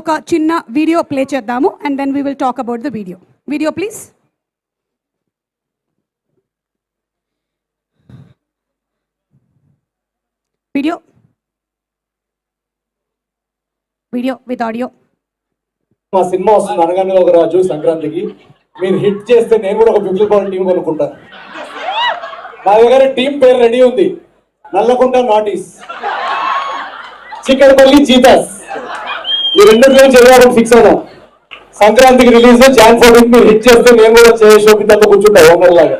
ఒక చిన్న video play చేద్దాము and then we will talk about the video please. Video with audio. మా cinema వస్తుంది అనగానే ఒక రాజు సంక్రాంతికి. మీరు హిట్ చేస్తే నేను కూడా ఒక పికిల్ బాల్ టీం కొనుక్కుంటా. నా దగ్గర టీం పేరు రెడీ ఉంది. నల్లకుంట నాటీస్, చిక్కడపల్లి చీతాస్. ఈ రెండు పేరు చదివారు ఫిక్స్ అవుదాం. సంక్రాంతికి రిలీజ్ జాన్ 14 మీరు హిట్ చేస్తే నేను కూడా శోభితంతో కూర్చుంటా ఓనర్ లాగా.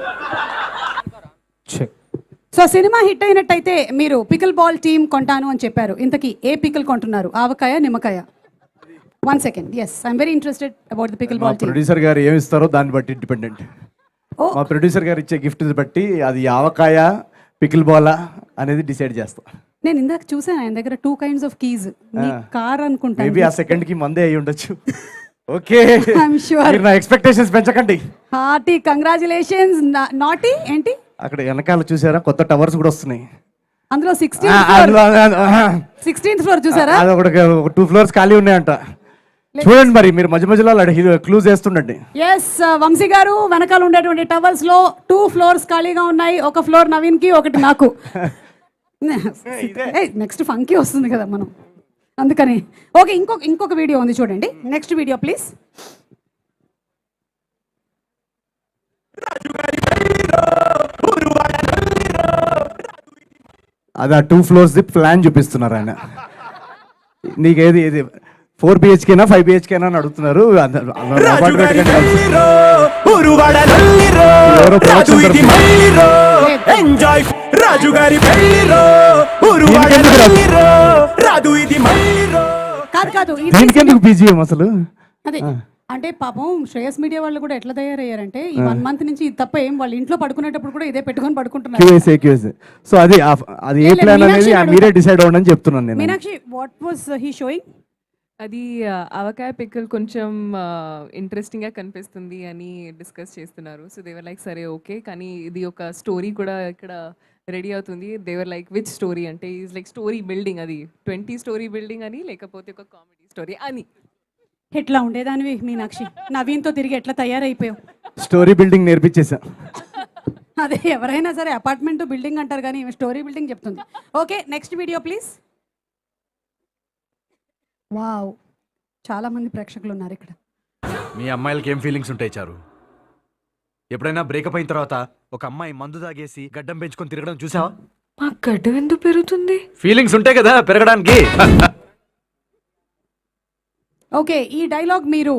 సో సినిమా హిట్ అయినట్టయితే మీరు పికిల్ బాల్ టీమ్ కొంటాను అని చెప్పారు. ఇంతకీ ఏ పికిల్ కొంటున్నారు? ఆవకాయ, నిమ్మకాయ? 1 second. Yes, I'm very interested about the pickle ball team. Producer గారు ఏమి ఇస్తారో దాన్ని బట్టి డిపెండెంట్. మా ప్రొడ్యూసర్ గారు ఇచ్చే గిఫ్ట్ బట్టి అది ఆవకాయ, పికిల్ బాల్ అనేది డిసైడ్ చేస్తాం. నేను ఇందాక చూసాను ఆయన దగ్గర 2 kinds of keys. నీ కార్ అనుకుంటాను. మేబీ ఆ సెకండ్ కి మందే అయి ఉండొచ్చు. Okay, I'm sure. మీరు నా ఎక్స్పెక్టేషన్స్ పెంచకండి. Hearty congratulations. నాటి ఏంటి అక్కడ వెనకాల చూసారా కొత్త టవర్స్ కూడా వస్తున్నాయి. అందులో 16th floor చూసారా? అది ఒక 2 floors ఖాళీ ఉన్నాయంట. చూడండి మరి మీరు మధ్య మధ్యలో క్లూజ్ చేస్తుండండి. ఎస్, వంశీ గారు వెనకాల ఉండేటువంటి టవర్స్ లో 2 floors ఖాళీగా ఉన్నాయి. ఒక ఫ్లోర్ నవీన్ కి, ఒకటి నాకు. నెక్స్ట్ ఫంకీ వస్తుంది కదా మనం, అందుకని. ఓకే, ఇంకొక వీడియో ఉంది చూడండి. Next video please. అది ఆ 2 floors ప్లాన్ చూపిస్తున్నారు ఆయన. నీకేది 4 BHK 5 BHK అని అడుగుతున్నారు. కాదు బీజిఎం అసలు అదే అంటే పాపం శ్రేయస్ మీడియా వాళ్ళు కూడా ఎట్లా తయారయ్యారంటే ఈ 1 month నుంచి ఇది తప్ప ఏం వాళ్ళు ఇంట్లో పడుకునేటప్పుడు కూడా ఇదే పెట్టుకొని పడుకుంటున్నారు. సో అది ఏ ప్లాన్ అనేది మీరే డిసైడ్ అవ్వండి అని చెప్తున్నాను నేను. Meenakshi, what was he showing? అది ఆవకాయ పిక్కల్ కొంచెం ఇంట్రెస్టింగ్గా కనిపిస్తుంది అని డిస్కస్ చేస్తున్నారు. సో దేవర్ లైక్ సరే ఓకే, కానీ ఇది ఒక స్టోరీ కూడా ఇక్కడ రెడీ అవుతుంది. దేవర్ లైక్ విచ్ స్టోరీ అంటే ఈజ్ లైక్ స్టోరీ బిల్డింగ్, అది 20 story బిల్డింగ్ అని లేకపోతే ఒక కామెడీ స్టోరీ అని. ఎట్లా ఉండేదానివి మీనాక్షి, నవీన్తో తిరిగి ఎట్లా తయారైపోయావు? Story building నేర్పించేసా. అదే ఎవరైనా సరే అపార్ట్మెంట్ బిల్డింగ్ అంటారు కానీ స్టోరీ బిల్డింగ్ చెప్తుంది. Okay, next video please. Wow, చాలా మంది ప్రేక్షకులు ఉన్నారు ఇక్కడ. మీ అమ్మాయిలకి ఏం ఫీలింగ్స్ ఉంటాయి చారు? ఎప్పుడైనా బ్రేకప్ అయిన తర్వాత ఒక అమ్మాయి మందు తాగేసి గడ్డం పెంచుకొని తిరగడం చూసావా? మా గడ్డం ఎందుకు పెరుగుతుంది? ఫీలింగ్స్ ఉంటాయి కదా పెరగడానికి. ఓకే, ఈ డైలాగ్ మీరు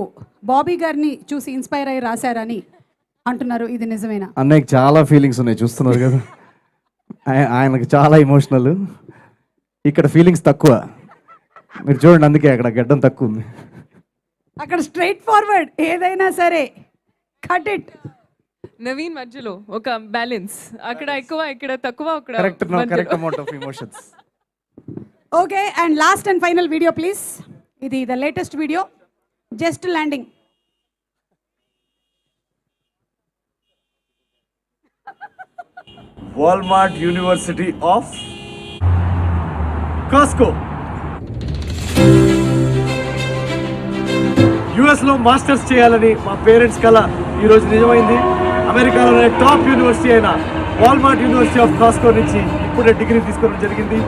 బాబీ గారిని చూసి ఇన్స్పైర్ అయ్యి రాశారని అంటున్నారు, ఇది నిజమేనా? అన్నయ్యకి చాలా ఫీలింగ్స్ ఉన్నాయి, చూస్తున్నారు కదా. ఆయనకు చాలా ఎమోషనల్, ఇక్కడ ఫీలింగ్స్ తక్కువ. మీరు చూడండి, అందుకే అక్కడ గడ్డం తక్కువ ఉంది. అక్కడ స్ట్రైట్ ఫార్వర్డ్, ఏదైనా సరే కట్ ఇట్. నవీన్ మధ్యలో ఒక బ్యాలెన్స్, అక్కడ ఎక్కువ ఇక్కడ తక్కువ, అక్కడ correct amount of emotions. Okay, and last and final video please. ఇది the latest video, just landing. Walmart university of Costco US లో మాస్టర్స్ చేయాలని మా పేరెంట్స్ కల ఈరోజు నిజమైంది. అమెరికాలోనే టాప్ యూనివర్సిటీ అయిన వాల్మార్ట్ యూనివర్సిటీ ఆఫ్ కాస్కో నుంచి ఇప్పుడే డిగ్రీ తీసుకోవడం జరిగింది.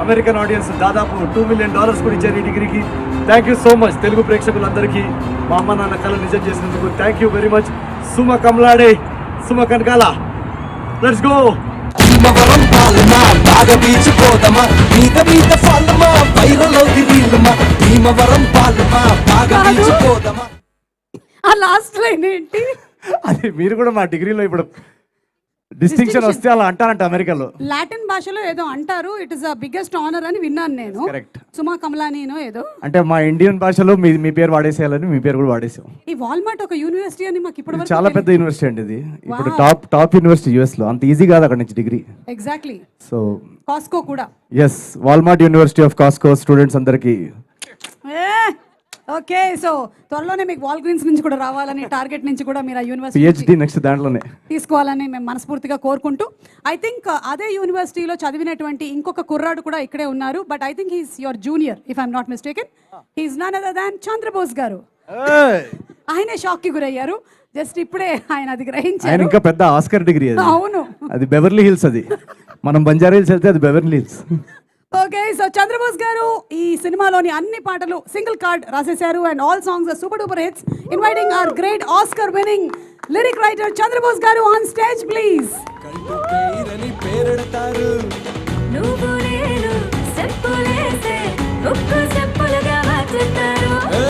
అమెరికన్ ఆడియన్స్ దాదాపు $2 million కూడా ఇచ్చారు ఈ డిగ్రీకి. Thank you so much Telugu ప్రేక్షకులందరికీ మా అమ్మ నాన్న కళ నిజం చేసినందుకు. Thank you very much. Suma కమలాడే, సుమ కనకాల, లెట్స్ గో. ఆ లాస్ట్ లైన్ ఏంటి? అది మీరు కూడా మా డిగ్రీలో ఇప్పుడు డిస్టింక్షన్ వస్తే అలా అంటారంట అమెరికాలో. లాటిన్ భాషలో ఏదో అంటారు, it is the biggest honour అని విన్నాను నేను. కరెక్ట్, సుమా కమలానీనో ఏదో. అంటే మా ఇండియన్ భాషలో మీ పేరు వాడేసేయాలని మీ పేరు కూడా వాడేసాం. ఈ వాల్మార్ట్ ఒక యూనివర్సిటీ అని మాకు ఇప్పుడు చాలా పెద్ద యూనివర్సిటీ అండి ఇది. ఇప్పుడు టాప్ యూనివర్సిటీ US లో. అంత ఈజీ కాదు అక్కడ నుంచి డిగ్రీ. ఎగ్జాక్ట్లీ. సో కాస్కో కూడా. Yes, Walmart university of Costco students అందరికి ఓకే, సో త్వరలోనే మీకు వాల్ గ్రీన్స్ నుంచి కూడా రావాలని టార్గెట్ నుంచి కూడా మీరు ఆ యూనివర్సిటీ పిహెచ్డి నెక్స్ట్ దాంట్లోనే తీసుకోవాలని మేము మనస్ఫూర్తిగా కోరుకుంటూ, ఐ థింక్ అదే యూనివర్సిటీలో చదివినటువంటి ఇంకొక కుర్రాడు కూడా ఇక్కడే ఉన్నారు. But I think he's your junior if I'm not mistaken. He's none other than Chandrabose garu. ఆయనే షాక్ కి గురయ్యారు. జస్ట్ ఇప్పుడే ఆయన అది ఆయన గ్రహించారు. ఇంకా పెద్ద ఆస్కర్ డిగ్రీ అది. అవును, అది బెవర్లీ హిల్స్, అది మనం బంజారా హిల్స్ వెళ్తే అది Beverly Hills. Okay, so Chandrabose garu ఈ సినిమాలోని అన్ని పాటలు సింగిల్ కార్డ్ రాసేశారు and all songs are super duper hits. Inviting our great Oscar winning lyric writer Chandrabose garu on stage please. పేరని పేరెడతారు